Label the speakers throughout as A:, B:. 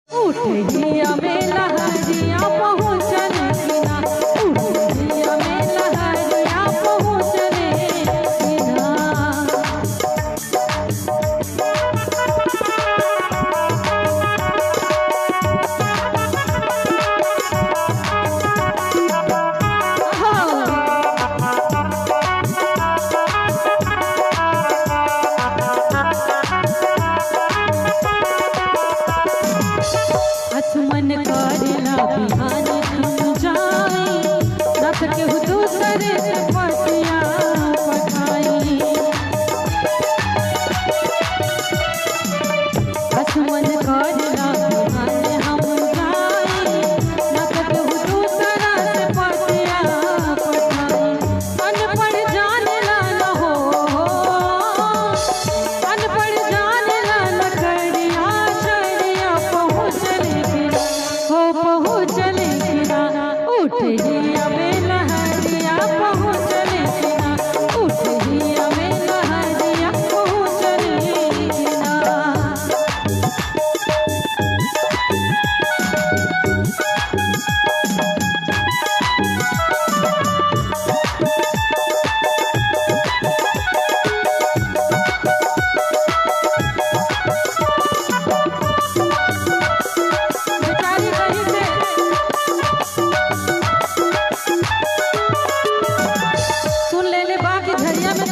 A: उठिया में लहरिया पहुँचने बिना, उठिया में लहरिया पहुँचने बिना। मन करेला बिहान हम जाई, रथ के दूसरे से पटिया पठाई। मन करेला बिहान हम जाई, रथ के दूसरा से पटिया पठाई। अनपढ़ जानेला न हो, अनपढ़ जानेला न करिया चढ़िया पहुँचने हो पहुँचने बिना, उठिया में लहरिया पहुँचने बिना, उठिया में लहरिया पहुँचने बिना।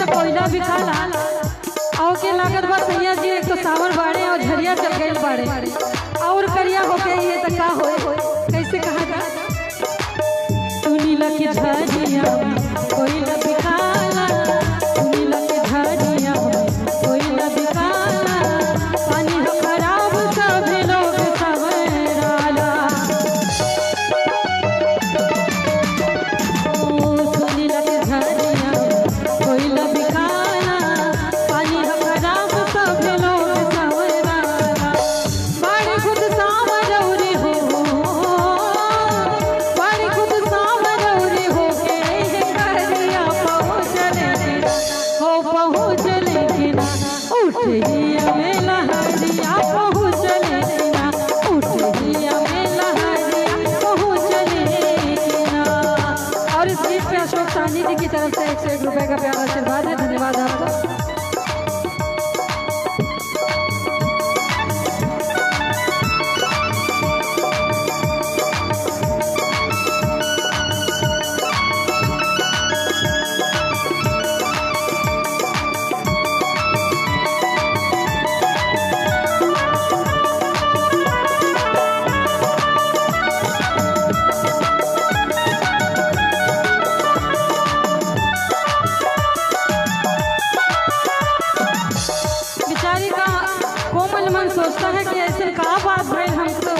A: कोयला भी खाला और के लागत बा सैया जी, एक तो सावन बाड़े और झरिया चल गई बाड़े और करिया हो गई है तो का होए कैसे कहा था। सुनी लकी झरिया कोयला भी खाला, सुनी लकी झरिया कोयला भी खाला, पानी हो खराब सभी लोग सवराला। सुनी लकी झरिया कोयला भी खाला, पानी हो खराब सभी लोग सवराला। बड़ी खुद सावरौरी हो, बड़ी खुद सावरौरी हो के करिया पहुँचने बिना, हो पहुँचने बिना, उठिया में लहरिया पहुँचने बिना, उठिया में लहरिया पहुँचने बिना। और इस गीत पे अशोक साहनी जी की तरफ से 101 रुपए का प्यारा आशीर्वाद है। धन्यवाद आपका। कोमल मन सोचता है कि ऐसे का बात भइल, हम तो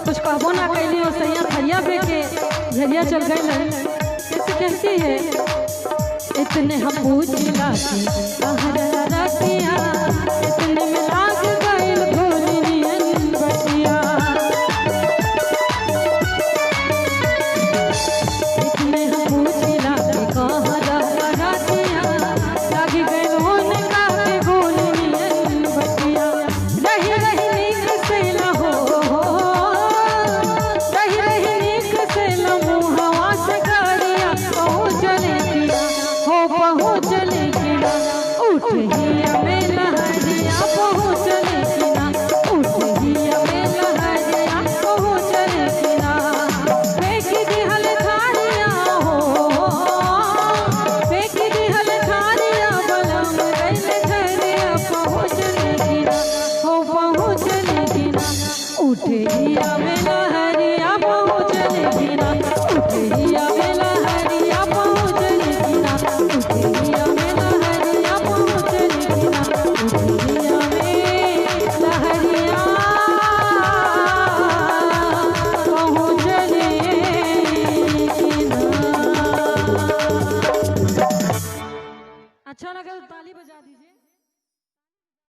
A: कुछ कहबो ना कैली और सैया खरिया पे के झरिया चल गई। कैसे कहती है, इतने हम पूछला